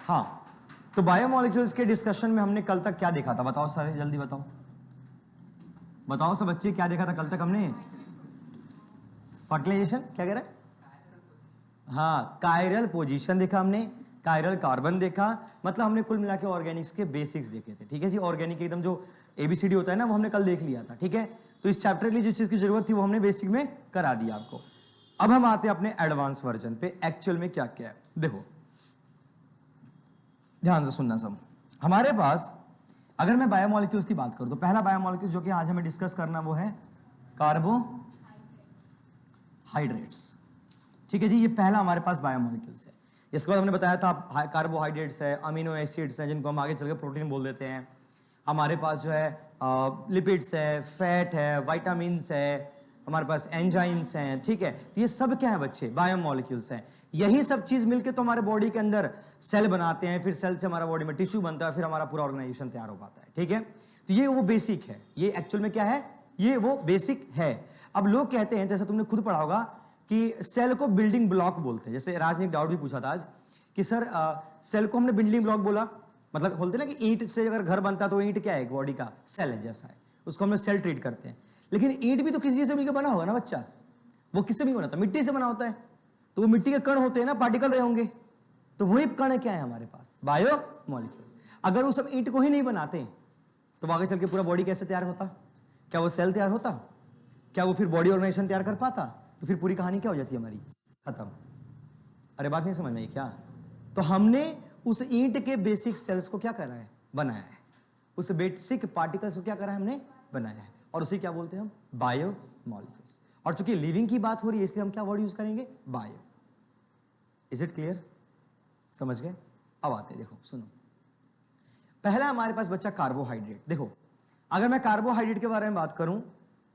हाँ, तो बायोमोलिक्यूल्स के डिस्कशन में हमने कल तक क्या देखा था? बताओ सारे, जल्दी बताओ, बताओ सब बच्चे, क्या देखा था कल तक हमने? फर्टिलाइजेशन, क्या कह रहे हैं? हाँ, कायरल पोजीशन देखा हमने, कायरल कार्बन देखा, मतलब हमने कुल मिला के ऑर्गेनिक्स के बेसिक्स देखे थे। ठीक है जी, ऑर्गेनिक एकदम जो एबीसीडी होता है ना, वो हमने कल देख लिया था। ठीक है, तो इस चैप्टर के लिए जिस चीज की जरूरत थी वो हमने बेसिक में करा दिया आपको। अब हम आते हैं अपने एडवांस वर्जन पे, एक्चुअल में क्या क्या है। देखो ध्यान से सुनना सब। हमारे पास अगर मैं बायोमोलिक्यूल्स की बात करूं तो पहला बायोमोलिक्यूल जो कि आज हमें डिस्कस करना वो है कार्बोहाइड्रेट्स। ठीक है जी, ये पहला हमारे पास बायोमोलिक्यूल्स है। इसके बाद हमने बताया था कार्बोहाइड्रेट्स है, अमीनो एसिड्स हैं जिनको हम आगे चलकर प्रोटीन बोल देते हैं। हमारे पास जो है लिपिड्स है, फैट है, विटामिन्स है, हमारे पास एंजाइम्स हैं। ठीक है, तो ये सब क्या है बच्चे? बायोमोलिक्यूल्स हैं। यही सब चीज मिलकर तो हमारे बॉडी के अंदर सेल बनाते हैं, फिर सेल से हमारा बॉडी में टिश्यू बनता है, फिर हमारा पूरा ऑर्गेनाइजेशन तैयार हो पाता है। ठीक है, तो ये वो बेसिक है। ये एक्चुअल में क्या है? ये वो बेसिक है। अब लोग कहते हैं, जैसे तुमने खुद पढ़ा होगा कि सेल को बिल्डिंग ब्लॉक बोलते हैं। जैसे राज ने एक डाउट भी पूछा था आज कि सर सेल को हमने बिल्डिंग ब्लॉक बोला, मतलब बोलते हैं ना कि ईंट से अगर घर बनता तो ईंट क्या है? बॉडी का सेल है जैसा है, उसको हम लोग सेल ट्रीट करते हैं। लेकिन ईंट भी तो किसी चीज से मिलकर बना होगा ना बच्चा। वो किससे भी बना था? मिट्टी से बना होता है। तो वो मिट्टी के कण होते हैं ना, पार्टिकल रहे होंगे। तो वही कण क्या है हमारे पास? बायोमोलिक्यूल। अगर वो सब ईंट को ही नहीं बनाते तो आगे चल के पूरा बॉडी कैसे तैयार होता? क्या वो सेल तैयार होता? क्या वो फिर बॉडी ऑर्गेनाइजेशन तैयार कर पाता? तो फिर पूरी कहानी क्या हो जाती है हमारी? खत्म। अरे बात नहीं समझ में आई क्या? तो हमने उस ईंट के बेसिक सेल्स को क्या करा है? बनाया है। उस बेसिक पार्टिकल्स को क्या करा है? हमने बनाया है। और उसे क्या बोलते हैं हम? बायोमोलिक्यूल्स। और चूंकि लिविंग की बात हो रही है इसलिए हम क्या वर्ड यूज करेंगे? बायो। Is it clear? समझ गए? अब आते हैं, देखो सुनो। पहला हमारे पास बच्चा कार्बोहाइड्रेट। देखो अगर मैं कार्बोहाइड्रेट के बारे में बात करूं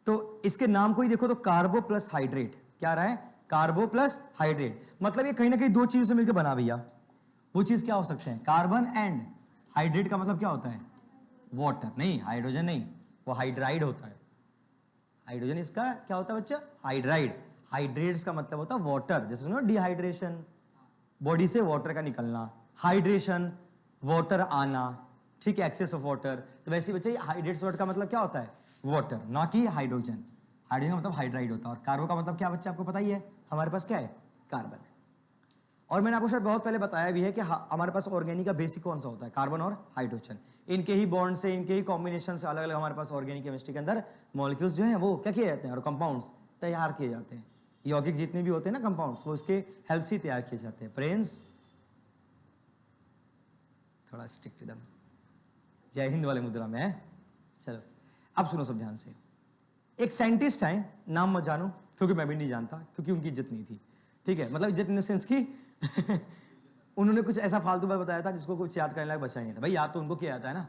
तो इसके नाम को ही देखो तो कार्बो प्लस हाइड्रेट। क्या रहा है? कार्बो प्लस हाइड्रेट। मतलब ये कहीं ना कहीं दो चीजों से मिलकर बना भैया। वो चीज क्या हो सकते हैं? कार्बन एंड हाइड्रेट का मतलब क्या होता है? वाटर। नहीं, हाइड्रोजन नहीं, वो हाइड्राइड होता है। हाइड्रोजन इसका क्या होता है बच्चा? हाइड्राइड। हाइड्रेट्स का मतलब होता है वाटर। जैसे सुनो डिहाइड्रेशन, बॉडी से वाटर का निकलना, हाइड्रेशन वाटर आना। ठीक है, एक्सेस ऑफ वाटर। तो वैसे बच्चे हाइड्रेट्स वर्ड का मतलब क्या होता है? वाटर, ना कि हाइड्रोजन। हाइड्रोजन का मतलब हाइड्राइड होता है। और कार्बो का मतलब क्या बच्चे आपको पता ही है? हमारे पास क्या है? कार्बन है। और मैंने आपको शायद बहुत पहले बताया भी है कि हमारे पास ऑर्गेनिक का बेसिक कौन सा होता है? कार्बन और हाइड्रोजन। इनके ही बॉन्ड से, इनके ही कॉम्बिनेशन से अलग अलग हमारे पास ऑर्गेनिक केमिस्ट्री के अंदर मॉलिक्यूल्स जो है वो क्या किए जाते हैं? और कंपाउंड्स तैयार किए जाते हैं। यौगिक जितने भी होते हैं ना कंपाउंड्स, वो इसके हेल्प से तैयार किए जाते हैं। फ्रेंड्स थोड़ा स्ट्रिक्ट एकदम, जय हिंद वाले मुद्रा में है। चलो अब सुनो सब ध्यान से। एक साइंटिस्ट है, नाम मत जानो क्योंकि मैं भी नहीं जानता, क्योंकि उनकी इज्जत नहीं थी। ठीक है, मतलब इज्जत इन द सेंस की उन्होंने कुछ ऐसा फालतू बात बताया था जिसको कुछ याद करने लायक बचा ही नहीं था। भाई याद तो उनको किया जाता है ना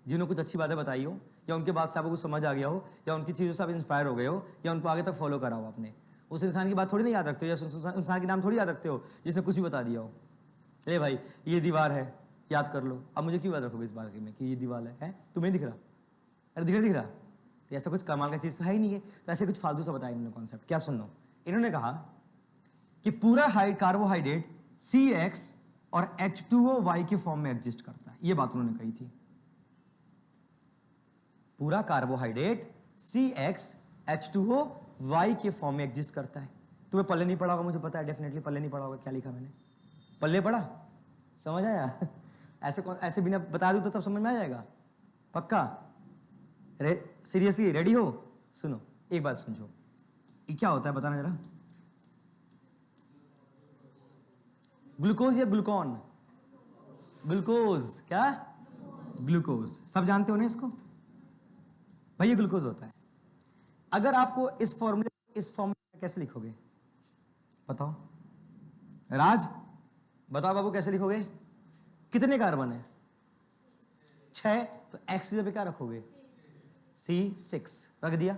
जिन्होंने कुछ अच्छी बातें बताई हो, या उनके बात से आपको कुछ समझ आ गया हो, या उनकी चीज़ों से आप इंस्पायर हो गए हो, या उनको आगे तक फॉलो करा हो आपने। उस इंसान की बात थोड़ी ना याद रखते हो, या उस इंसान के नाम थोड़ी याद रखते हो जिसने कुछ भी बता दिया हो। अरे भाई ये दीवार है, याद कर लो। अब मुझे क्यों याद रखोगे इस बारे में कि ये दीवार है? तुम्हें दिख रहा? अरे दिख रहा। तो ऐसा कुछ कमाल का चीज़ तो है ही नहीं है। तो ऐसे कुछ फालतू सा बताया इन्होंने कॉन्सेप्ट। क्या सुनो, इन्होंने कहा कि पूरा कार्बोहाइड्रेट CX और H2OY के फॉर्म में एग्जिस्ट करता है। ये बात उन्होंने कही थी। पूरा कार्बोहाइड्रेट CX H2OY के फॉर्म में एग्जिस्ट करता है। तुम्हें पल्ले नहीं पढ़ा होगा, मुझे पता है, डेफिनेटली पल्ले नहीं पढ़ा होगा। क्या लिखा मैंने? पल्ले पढ़ा? समझ आया? ऐसे बिना बता दूं तो तब समझ में आ जाएगा? पक्का? सीरियसली रेडी हो? सुनो एक बात समझो, ये क्या होता है बताना जरा। ग्लूकोज या ग्लूकॉन? ग्लूकोज। क्या? ग्लूकोज। सब जानते हो ना इसको? भाई ये ग्लूकोज होता है। अगर आपको इस फॉर्मूले कैसे लिखोगे बताओ? राज बताओ बाबू, कैसे लिखोगे? कितने कार्बन है? 6। तो X जगह पे क्या रखोगे? C6 रख दिया।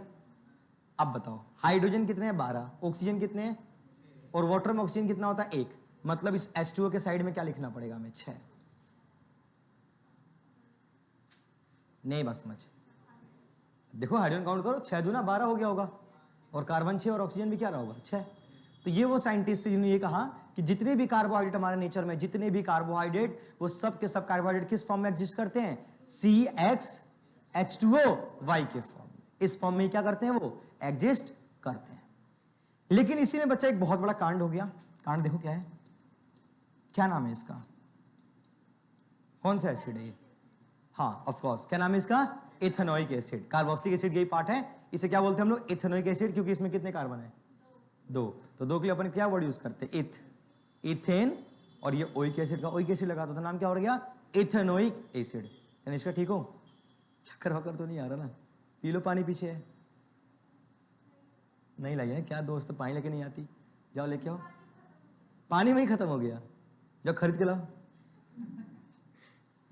अब बताओ हाइड्रोजन कितने हैं? 12। ऑक्सीजन कितने हैं? और वाटर में ऑक्सीजन कितना होता है? 1। मतलब इस H2O के साइड में क्या लिखना पड़ेगा हमें? 6। नहीं बस समझ। देखो हाइड्रोजन काउंट करो, 6 दूना 12 हो गया होगा, और कार्बन 6 और ऑक्सीजन भी क्या रहा होगा? 6। तो ये वो साइंटिस्ट थे जिन्होंने ये कहा कि जितने भी कार्बोहाइड्रेट हमारे नेचर में, जितने भी कार्बोहाइड्रेट, वो सब के सब कार्बोहाइड्रेट किस फॉर्म में एग्जिस्ट करते हैं? CXH2O के फॉर्म में। इस फॉर्म में क्या करते हैं? वो एग्जिस्ट करते हैं। लेकिन इसी में बच्चा एक बहुत बड़ा कांड हो गया। कांड देखो क्या है, क्या नाम है इसका? कौन सा एसिड है ये? हाँ ऑफ कोर्स, क्या नाम है इसका? Ethanoic acid. कार्बोक्सिलिक एसिड यही पार्ट है। इसे क्या बोलते हैं हम लोग? इथेनोइक एसिड, क्योंकि इसमें कितने कार्बन है? 2। तो 2 के लिए अपन क्या वर्ड यूज करते हैं? इथेन। और ये ओइक एसिड का ओइक एसिड लगा तो नाम क्या हो गया? Ethanoic acid. तनिष्का ठीक हो? चक्कर वक्कर तो नहीं आ रहा ना? पी लो पानी, पीछे है नहीं लगे क्या दोस्त? पानी लेके नहीं आती, जाओ लेके आओ। पानी वहीं खत्म हो गया, जाओ खरीद के लाओ।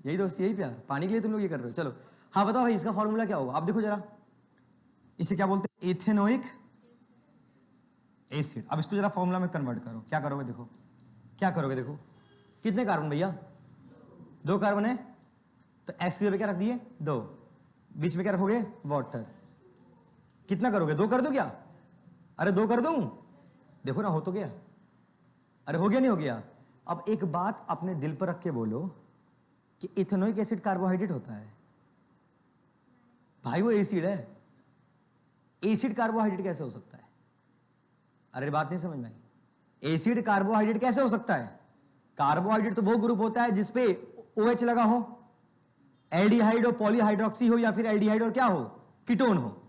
यही दोस्त, यही प्यार, पानी के लिए तुम लोग ये कर रहे हो। चलो हाँ बताओ भाई, इसका फॉर्मूला क्या होगा? आप देखो जरा, इसे क्या बोलते हैं? Ethanoic acid. अब इसको जरा फॉर्मूला में कन्वर्ट करो। क्या करोगे? देखो क्या करोगे, देखो कितने कार्बन भैया? 2 कार्बन है, तो एक्स की जगह क्या रख दिए? 2। बीच में क्या रखोगे? वाटर। कितना करोगे? 2 कर दो क्या? अरे 2 कर दूं? देखो ना, हो तो गया। अरे हो गया नहीं हो गया? अब एक बात अपने दिल पर रख के बोलो कि इथेनोइक एसिड कार्बोहाइड्रेट होता है? भाई वो एसिड है, एसिड कार्बोहाइड्रेट कैसे हो सकता है? अरे बात नहीं समझ में आई। एसिड कार्बोहाइड्रेट कैसे हो सकता है? कार्बोहाइड्रेट तो वो ग्रुप होता है जिसपे OH लगा हो, एल्डिहाइड हो, पॉलीहाइड्रोक्सी हो, या फिर एल्डिहाइड और क्या हो? कीटोन हो।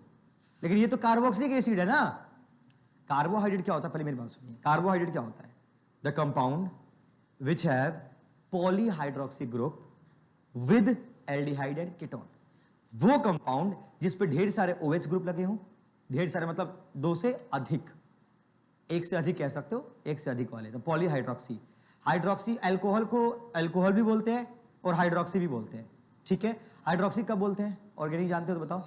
लेकिन ये तो कार्बोक्सिलिक एसिड है ना। कार्बोहाइड्रेट क्या होता है? पहले मेरी बात सुनिए। कार्बोहाइड्रेट क्या होता है? The compound which have polyhydroxy group with aldehyde and ketone. वो कंपाउंड जिस पे ढेर सारे OH ग्रुप लगे हों, ढेर सारे मतलब 2 से अधिक, 1 से अधिक कह सकते हो, 1 से अधिक वाले, तो पॉलीहाइड्रोक्सी। हाइड्रोक्सी अल्कोहल को अल्कोहल भी बोलते हैं और हाइड्रोक्सी भी बोलते हैं, ठीक है? हाइड्रोक्सी कब बोलते हैं? ऑर्गेनिक जानते हो तो बताओ।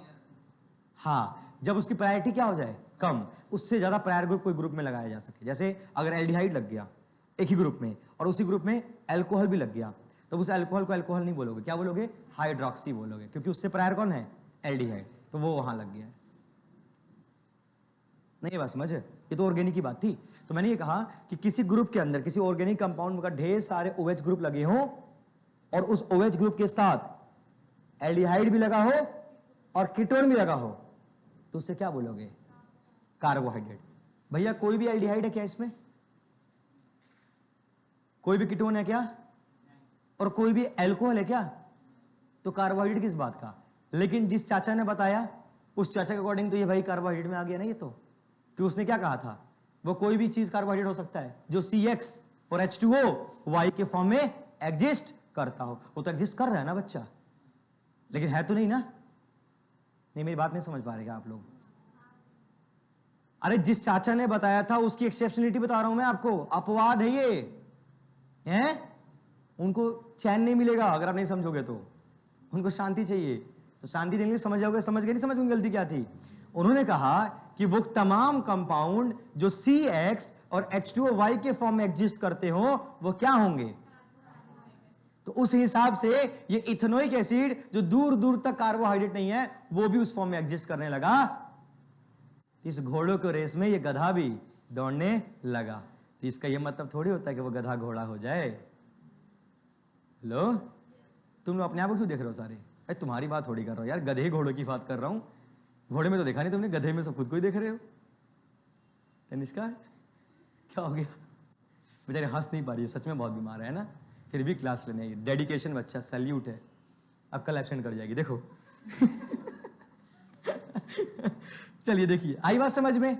हाँ, जब उसकी प्रायोरिटी क्या हो जाए? कम, उससे ज्यादा प्रायर ग्रुप कोई ग्रुप में लगाया जा सके। जैसे अगर एल्डिहाइड लग गया एक ही ग्रुप में और उसी ग्रुप में अल्कोहल भी लग गया, तो उस अल्कोहल को अल्कोहल नहीं बोलोगे, क्या बोलोगे? हाइड्रोक्सी बोलोगे, क्योंकि उससे प्रायर कौन है? एल्डिहाइड, तो वो वहां लग गया। नहीं बात समझ? ये तो ऑर्गेनिक की बात थी। तो मैंने ये कहा कि किसी ग्रुप के अंदर, किसी ऑर्गेनिक कंपाउंड का ढेर सारे OH ग्रुप लगे हों और उस OH ग्रुप के साथ एल्डिहाइड भी लगा हो और कीटोन भी लगा हो, तो उससे क्या बोलोगे? कार्बोहाइड्रेट। भैया कोई भी एल्डिहाइड है क्या इसमें? कोई भी कीटोन है क्या? और कोई भी अल्कोहल है क्या? तो कार्बोहाइड्रेट किस बात का? लेकिन जिस चाचा ने बताया, उस चाचा के अकॉर्डिंग तो ये भाई कार्बोहाइड्रेट में आ गया ना ये तो। कि उसने क्या कहा था? वो कोई भी चीज कार्बोहाइड्रेट हो सकता है जो CX और H2O के फॉर्म में एग्जिस्ट करता हो। वो तो एग्जिस्ट कर रहा है ना बच्चा, लेकिन है तो नहीं ना। नहीं, मेरी बात नहीं समझ पा रहे क्या आप लोग? अरे जिस चाचा ने बताया था उसकी एक्सेप्शनलिटी बता रहा हूं मैं आपको। अपवाद है ये, हैं? उनको चैन नहीं मिलेगा अगर आप नहीं समझोगे तो। उनको शांति चाहिए, तो शांति देंगे, समझ जाओगे। समझ गए? नहीं समझ? उनकी गलती क्या थी? उन्होंने कहा कि वो तमाम कंपाउंड जो CX और H2O के फॉर्म में एग्जिस्ट करते हो वो क्या होंगे? तो उस हिसाब से ये इथेनोइक एसिड जो दूर दूर तक कार्बोहाइड्रेट नहीं है, वो भी उस फॉर्म में एग्जिस्ट करने लगा। इस घोड़ों के रेस में ये गधा भी दौड़ने लगा। तो इसका ये मतलब थोड़ी होता है कि वो गधा घोड़ा हो जाए। हेलो, तुम लोग अपने आप को क्यों देख रहे हो सारे? अरे तुम्हारी बात थोड़ी कर रहा हूं यार, गधे घोड़ों की बात कर रहा हूं। घोड़े में तो देखा नहीं तुमने, गधे में सब खुद को ही देख रहे हो। तनिष्का क्या हो गया? बेचारे हंस नहीं पा रही है, सच में बहुत बीमार है ना, फिर भी क्लास लेने आई। डेडिकेशन बच्चा, सैल्यूट है। अब कल एब्सेंट कर जाएगी देखो। चलिए देखिए, आई बात समझ में?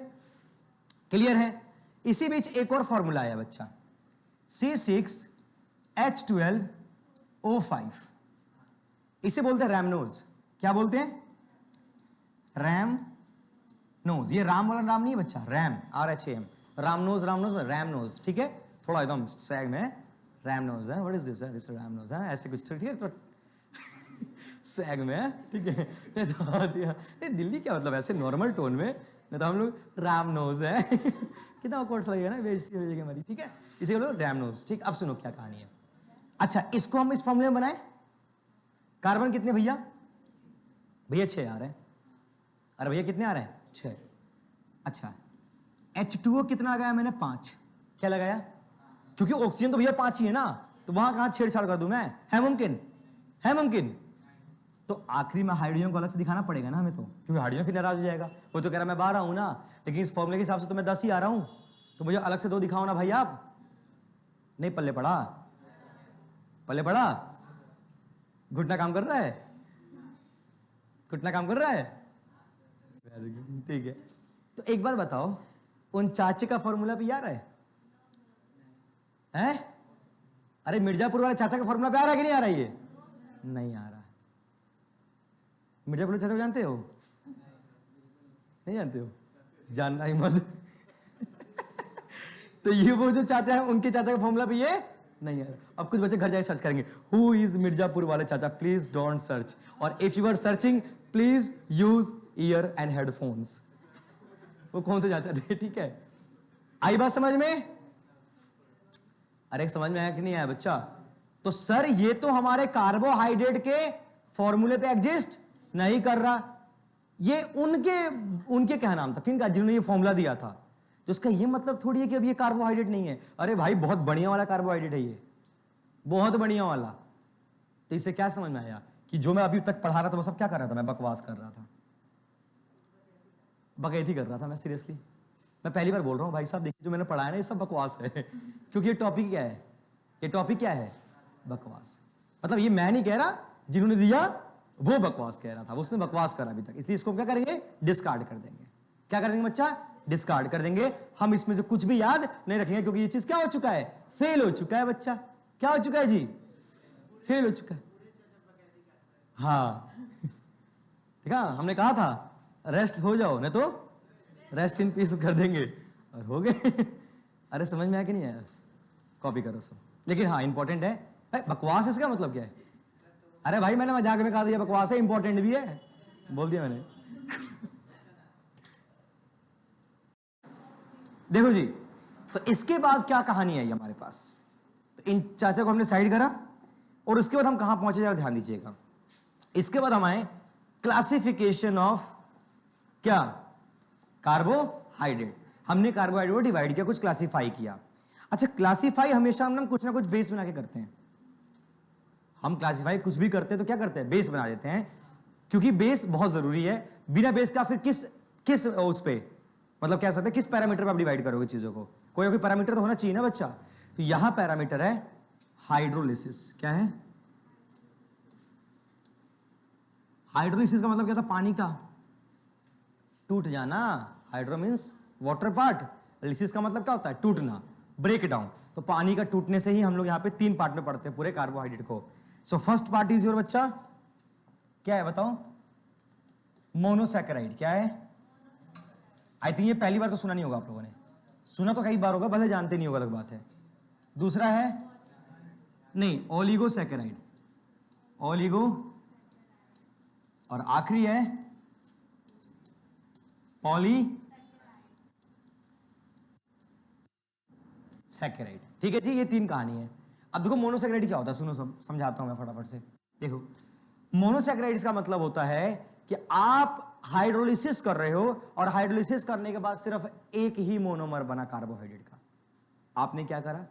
क्लियर है? इसी बीच एक और फॉर्मूला आया बच्चा, C6H12O5। इसे बोलते हैं रैमनोज। क्या बोलते हैं? रैमनोज। ये राम वाला नाम नहीं है बच्चा, रैम, RHAM, रामनोज, रामनोज, रैमनोज, ठीक है? थोड़ा एकदम सैग में रैमनोज है। What is this? दिस रैमनोज है, ऐसे कुछ, ठीक है? तो सैग में है, ठीक है? ये दिल्ली क्या मतलब, ऐसे नॉर्मल टोन में, नहीं तो हम लोग रामनोज है। कितना कोर्स लगेगा ना, बेइज्जती हो जाएगी हमारी, ठीक है? इसे हम लोग रैमनोज। ठीक, अब सुनो क्या कहानी है। अच्छा, इसको हम इस फॉर्मूले में बनाए। कार्बन कितने भैया? भैया 6 आ रहे हैं। अरे भैया कितने आ रहे हैं? 6। अच्छा, H2O कितना लगाया मैंने? 5। क्या लगाया? क्योंकि ऑक्सीजन तो भैया 5 ही है ना, तो वहां कहां छेड़छाड़ कर दूं मैं? है मुमकिन? है मुमकिन? तो आखिरी में हाइड्रोजन को अलग से दिखाना पड़ेगा ना हमें, तो क्योंकि हाइड्रोजन फिर नाराज हो जाएगा। वो तो कह रहा मैं 12 हूं ना, लेकिन इस फॉर्मूले के हिसाब से तो मैं 10 ही आ रहा हूं, तो मुझे अलग से 2 दिखाओ ना भाई आप। नहीं पल्ले पड़ा? पल्ले पड़ा? घुटना काम कर रहा है? घुटना काम कर रहा है? ठीक है। तो एक बात बताओ, उन चाचे का फॉर्मूला पे यार है? अरे मिर्जापुर वाले चाचा का फॉर्मूला पे आ रहा है कि नहीं आ रहा? ये नहीं आ रहा। मिर्जापुर चाचा को जानते हो? नहीं जानते हो? जानना ही मत। तो ये वो जो चाचा है, उनके चाचा का फॉर्मूला पे ये नहीं है। अब कुछ बच्चे घर जाके सर्च करेंगे, हु इज मिर्जापुर वाले चाचा, प्लीज डोंट सर्च, और if you are searching please use ear and headphones. वो कौन से चाचा थे? ठीक है, आई बात समझ में? अरे समझ में आया कि नहीं आया बच्चा? तो सर ये तो हमारे कार्बोहाइड्रेट के फॉर्मूले पे एग्जिस्ट नहीं कर रहा। ये उनके क्या नाम था, किनका, जिन्होंने ये फॉर्मूला दिया था। तो इसका ये मतलब थोड़ी है कि अब ये कार्बोहाइड्रेट नहीं है। अरे भाई बहुत बढ़िया वाला कार्बोहाइड्रेट है ये, बहुत बढ़िया वाला। तो इससे क्या समझ में आया कि जो मैं अभी तक पढ़ा रहा था वो सब क्या कर रहा था? मैं बकवास कर रहा था, बकैती कर रहा था मैं। सीरियसली मैं पहली बार बोल रहा हूं भाई साहब, देखिए जो मैंने पढ़ाया ना ये सब बकवास है। क्योंकि ये टॉपिक क्या है? ये टॉपिक क्या है? बकवास। मतलब ये मैं नहीं कह रहा, जिन्होंने दिया वो बकवास कह रहा था, उसने बकवास करा अभी तक, इसलिए इसको क्या करेंगे? डिस्कार्ड कर देंगे। क्या कर देंगे बच्चा? डिस्कार्ड कर देंगे। हम इसमें से कुछ भी याद नहीं रखेंगे, क्योंकि ये चीज क्या हो चुका है? फेल हो चुका है बच्चा। क्या हो चुका है जी? फेल हो चुका है। हाँ ठीक है, हमने कहा था रेस्ट हो जाओ, नहीं तो रेस्ट इन पीस कर देंगे, और हो गए। अरे समझ में आया कि नहीं आया? कॉपी करो सब। लेकिन हाँ इंपॉर्टेंट है। बकवास इसका मतलब क्या है? अरे भाई मैंने मजाक में कहा था ये बकवास है, इंपॉर्टेंट भी है, बोल दिया मैंने। देखो जी, तो इसके बाद क्या कहानी आई हमारे पास? तो इन चाचा को हमने साइड करा, और उसके बाद हम कहां पहुंचे जरा ध्यान दीजिएगा। इसके बाद हम आए क्लासिफिकेशन ऑफ क्या? कार्बोहाइड्रेट। हमने कार्बोहाइड्रेट को डिवाइड किया, कुछ क्लासिफाई किया। अच्छा, क्लासिफाई हमेशा हम कुछ ना कुछ बेस बना के करते हैं। हम क्लासिफाई कुछ भी करते हैं तो क्या करते हैं? बेस बना देते हैं, क्योंकि बेस बहुत जरूरी है। बिना बेस का फिर किस किस उस पे, मतलब कह सकते हैं किस पैरामीटर पे आप डिवाइड करोगे चीजों को? कोई ना कोई पैरामीटर तो होना चाहिए ना बच्चा। तो यहां पैरामीटर है हाइड्रोलिसिस। क्या है हाइड्रोलिसिस? का मतलब क्या था? पानी का टूट जाना। Hydro means water part, lysis का मतलब क्या होता है? टूटना, ब्रेक डाउन। तो पानी का टूटने से ही हम लोग यहां पे 3 पार्ट में पढ़ते हैं पूरे कार्बोहाइड्रेट को। So first part is your बच्चा क्या है बताओ? मोनोसैकेराइड। क्या है? आई थिंक ये पहली बार तो सुना नहीं होगा आप लोगों ने, सुना तो कई बार होगा, भले जानते नहीं होगा, अलग बात है। दूसरा है नहीं, ओलिगोसैकेराइड, ओलिगो, और आखिरी है पॉली सैकेराइड। ठीक है जी, ये 3 कहानी है। अब देखो मोनोसैकेराइड क्या होता है, सुनो सब समझाता हूं मैं फटाफट से। देखो मोनोसैकेराइड्स का मतलब होता है कि आप हाइड्रोलिसिस कर रहे हो, और हाइड्रोलिसिस करने के बाद सिर्फ एक ही मोनोमर बना कार्बोहाइड्रेट का। आपने क्या करा?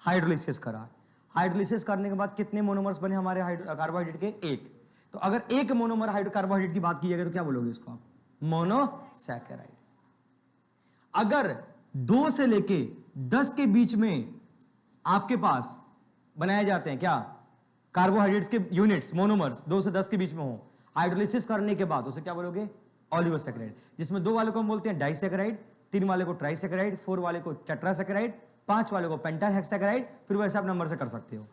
हाइड्रोलिसिस करा। हाइड्रोलिसिस करने के बाद कितने मोनोमर्स बने हमारे कार्बोहाइड्रेट के? एक। तो अगर एक मोनोमर कार्बोहाइड्रेट की बात की जाएगी तो क्या बोलोगे इसको आप? मोनोसैकेराइड। अगर 2 से लेके 10 के बीच में आपके पास बनाए जाते हैं क्या? कार्बोहाइड्रेट्स के यूनिट्स, मोनोमर्स 2 से 10 के बीच में हो, हाइड्रोलिसिस करने के बाद उसे क्या बोलोगे? ओलिगोसैकेराइड। जिसमें 2 वाले को हम बोलते हैं डाइसैकेराइड, 3 वाले को ट्राइसैकेराइड, 4 वाले को टेट्रासैकेराइड, 5 वाले को पेंटाहेक्सैकेराइड, फिर वैसे आप नंबर से कर सकते हो।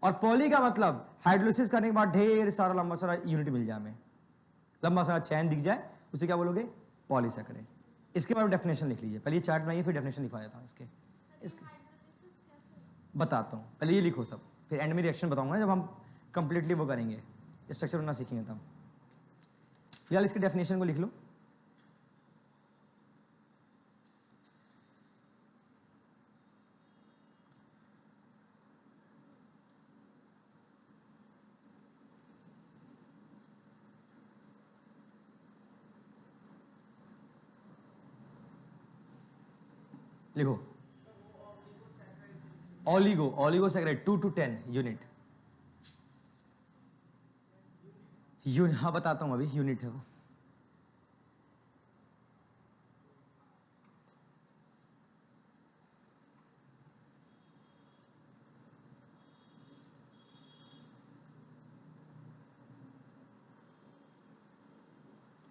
और पॉली का मतलब हाइड्रोलिसिस करने के बाद ढेर सारा लंबा सारा यूनिट मिल जाए हमें, लंबा सारा चैन दिख जाए, उसे क्या बोलोगे? पॉलीसैकेराइड। इसके बाद डेफिनेशन लिख लीजिए, पहले ये चार्ट बनाइए फिर डेफिनेशन लिखवाया था इसके बताता हूं, पहले ये लिखो सब, फिर एंड में रिएक्शन बताऊंगा जब हम कंप्लीटली वो करेंगे, स्ट्रक्चर बनना सीखेंगे तब। फिलहाल इसके डेफिनेशन को लिख लो। लिखो ओलिगोसैकेराइड 2 to 10 यूनिट। हाँ बताता हूं, अभी यूनिट है वो।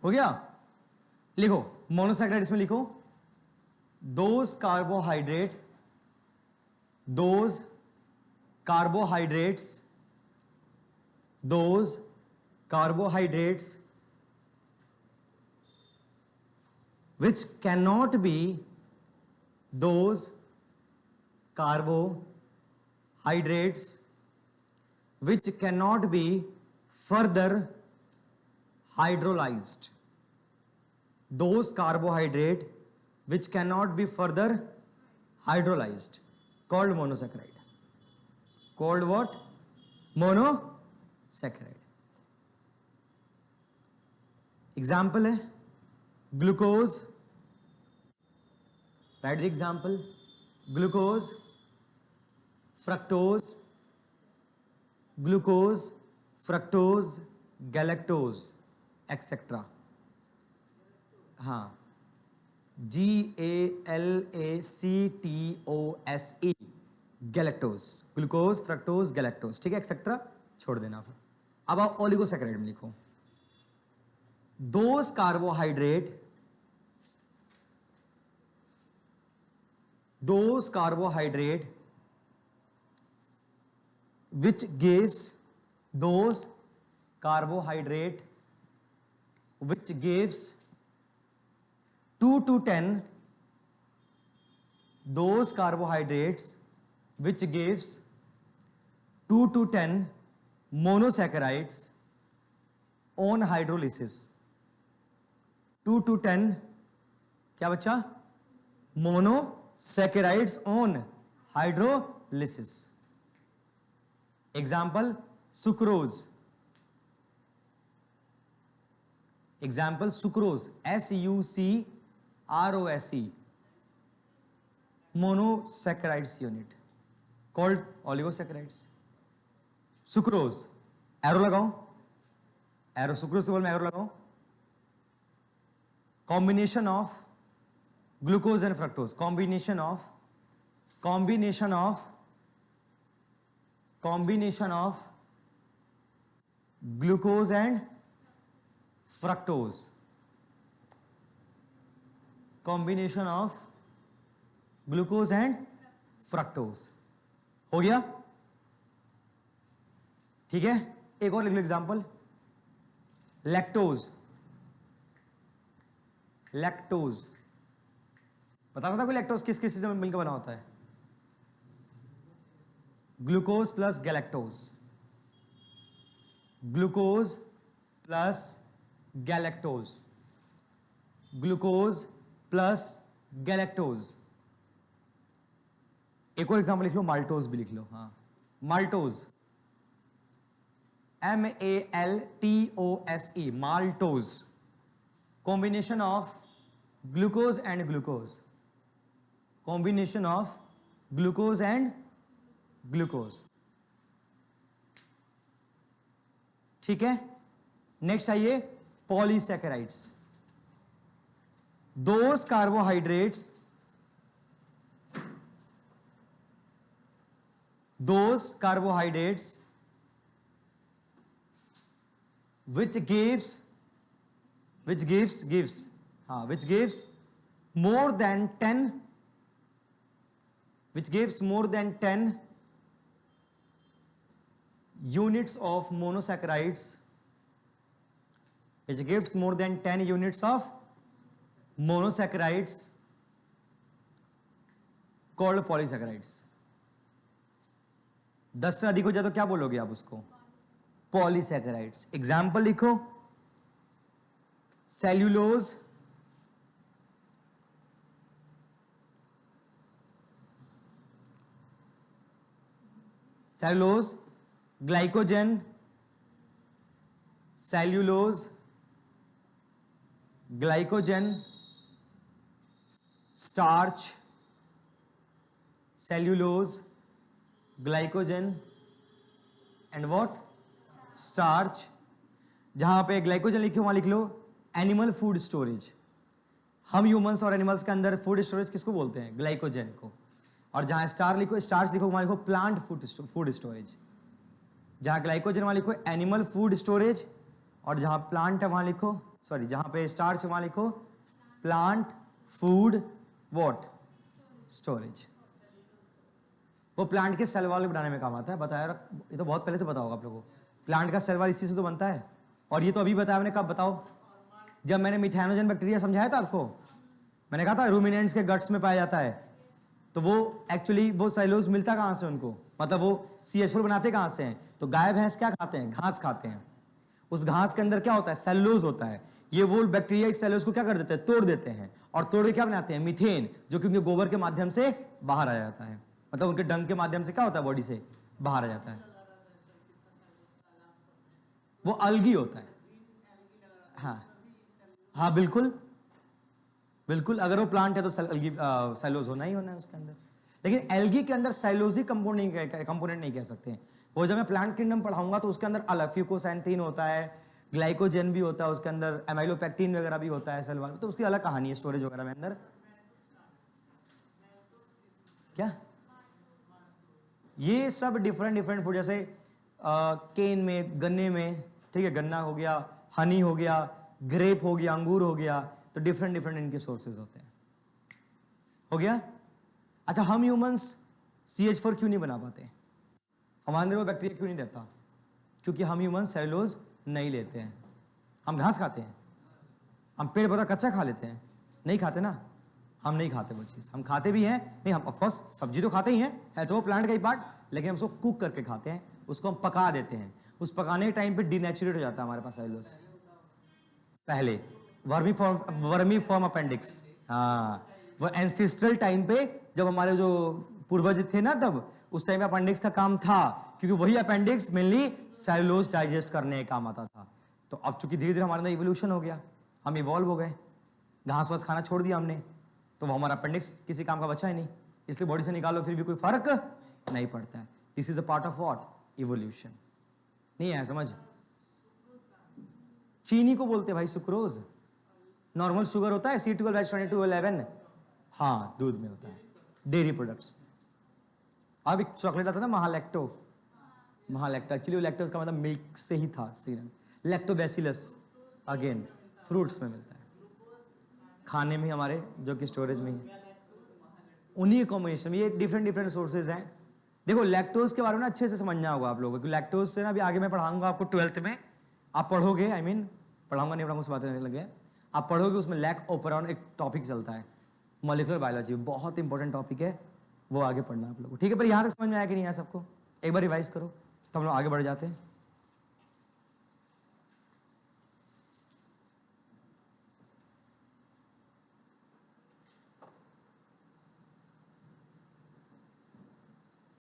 हो गया, लिखो मोनोसैकेराइड, इसमें लिखो those carbohydrates which cannot be those carbohydrates which cannot be further hydrolyzed, those carbohydrate which cannot be further hydrolyzed, called monosaccharide. Called what? Monosaccharide. Example है glucose, right the example, glucose, fructose, galactose etcetera. हाँ, GALACTOSE, galactose, glucose, fructose, galactose, ठीक है, etcetera छोड़ देना। फिर अब आप oligosaccharide में लिखो those carbohydrate which gives 2 to 10, those carbohydrates which gives 2 to 10 monosaccharides on hydrolysis। 2 to 10 क्या बच्चा? Monosaccharides on hydrolysis. Example sucrose, SUCROSE, monosaccharides unit called oligosaccharides। Sucrose, arrow लगाओ, एरो, सुक्रोज के बगल में एरो लगाओ। combination of glucose and fructose, combination of glucose and fructose, combination of glucose and fructose। हो गया, ठीक है। एक और लिख लो एग्जांपल, लैक्टोज, बता सकता कोई लैक्टोज किस किस चीज में मिलकर बना होता है? Glucose plus galactose, glucose plus galactose, glucose plus galactose. एक और एग्जांपल लिख लो, माल्टोज भी लिख लो। हाँ, maltose, MALTOSE, maltose, combination of glucose and glucose, combination of glucose and glucose, ठीक है। नेक्स्ट आइए polysaccharides, those carbohydrates which gives more than 10 units of monosaccharides, which gives more than 10 units of monosaccharides, called polysaccharides। 10 से अधिक हो जाए तो क्या बोलोगे आप उसको? पॉलीसैकेराइड्स। एग्जाम्पल लिखो, cellulose, glycogen, starch, cellulose, glycogen and what, starch. जहां पे ग्लाइकोजन लिखो वहां लिख लो एनिमल फूड स्टोरेज। हम ह्यूमंस और एनिमल्स के अंदर फूड स्टोरेज किसको बोलते हैं? ग्लाइकोजन को। और जहां स्टार्च लिखो वहां लिखो प्लांट फूड स्टोरेज। जहां ग्लाइकोजन वहां लिखो एनिमल फूड स्टोरेज, और जहां प्लांट है वहां लिखो, सॉरी जहां पे स्टार्च है वहां लिखो प्लांट फूड व्हाट, स्टोरेज। वो प्लांट के सेल वॉल बनाने में काम आता है, बताया, ये तो बहुत पहले से पता होगा आप लोगों को। प्लांट का सेल वॉल इसी से तो बनता है। और ये तो अभी बताया मैंने, कब बताओ? जब मैंने मिथेनोजन बैक्टीरिया समझाया था आपको, मैंने कहा था रूमिनेंट्स के गट्स में पाया जाता है। तो वो एक्चुअली वो सेलुलोज मिलता कहां से उनको, मतलब वो CH4 बनाते कहां से हैं? तो गाय भैंस क्या खाते हैं? घास खाते हैं। उस घास के अंदर क्या होता है? सेलुलोज होता है। ये वो बैक्टीरिया इस सेलुलोज को क्या कर देते हैं? तोड़ देते हैं, और तोड़ के क्या बनाते हैं? मीथेन, जो कि उनके गोबर के माध्यम से बाहर आ जाता है, मतलब उनके डंग के माध्यम से क्या होता है? बॉडी से बाहर आ जाता है। वो अलगी होता है। हाँ हाँ बिल्कुल बिल्कुल, अगर वो प्लांट है तो सेलुलोज होना ही होना है उसके अंदर। लेकिन एल्गी के अंदर सेलुलोजिक कंपोनेंट नहीं कह सकते। वो जब मैं प्लांट किंगडम पढ़ाऊंगा तो उसके अंदर अलग फ्यूकोसैंथीन होता है, ग्लाइकोजन भी होता है उसके अंदर, एमाइलोपेक्टिन वगैरह भी होता है सेल वॉल, तो उसकी अलग कहानी है स्टोरेज वगैरह में अंदर। क्या ये सब डिफरेंट फूड, जैसे केन में, गन्ने में, ठीक है, गन्ना हो गया, हनी हो गया, ग्रेप हो गया, अंगूर हो गया, तो डिफरेंट इनके सोर्सेज होते हैं। हो गया? अच्छा, हम ह्यूमंस CH4 क्यों नहीं बना पाते? हमारे अंदर वो बैक्टीरिया क्यों नहीं रहता? क्योंकि हम ह्यूमन सेलुलोज नहीं लेते हैं। हम घास खाते हैं, हम पेड़ पौधा कच्चा खा लेते हैं, नहीं खाते ना, हम नहीं खाते वो चीज़। हम खाते भी हैं, नहीं हम ऑफकोर्स सब्जी तो खाते ही हैं, है तो वो प्लांट का ही पार्ट, लेकिन हम उसको कुक करके खाते हैं, उसको हम पका देते हैं। उस पकाने के टाइम पे डिनेचुरेट हो जाता है हमारे पास सेलुलोज। पहले वर्मी फॉर्म अपेंडिक्स, हाँ, वो एंसेस्ट्रल टाइम पे जब हमारे जो पूर्वज थे ना, तब उस टाइम पे अपेंडिक्स का काम था, क्योंकि वही अपेंडिक्स मेनली सेलुलोज डाइजेस्ट करने का काम आता था। तो अब चूंकि धीरे धीरे हमारे अंदर इवोल्यूशन हो गया, हम इवॉल्व हो गए, घास वास खाना छोड़ दिया हमने, तो वो हमारा अपेंडिक्स किसी काम का बचा ही नहीं, इसलिए बॉडी से निकालो फिर भी कोई फर्क नहीं पड़ता है। This is a part of what, evolution. नहीं है समझ? चीनी को बोलते हैं भाई सुक्रोज। नॉर्मल शुगर होता है C12H2211, हाँ दूध में होता है, डेयरी प्रोडक्ट्स में। अब एक चॉकलेट आता है ना महालैक्टो, एक्चुअली वो लैक्टोज का मतलब मिल्क से ही था, लैक्टोबैसिलस, अगेन फ्रूट्स में मिलता है, खाने में हमारे जो कि स्टोरेज में ही, उन्हीं कॉम्बिनेशन में। ये डिफरेंट सोर्सेज हैं। देखो लैक्टोज के बारे में अच्छे से समझना होगा आप लोगों को। लैक्टोज से ना अभी आगे मैं पढ़ाऊंगा आपको 12th में, आप पढ़ोगे, पढ़ाऊंगा नहीं पढ़ाऊंगा उस बात में लगे, आप पढ़ोगे उसमें लैक ओपरॉन एक टॉपिक चलता है, मॉलिक्यूलर बायोलॉजी, बहुत इंपॉर्टेंट टॉपिक है, वो आगे पढ़ना आप लोगों को, ठीक है? पर यहाँ तक समझ में आया कि नहीं आया सबको? एक बार रिवाइज करो तो हम लोग आगे बढ़ जाते हैं।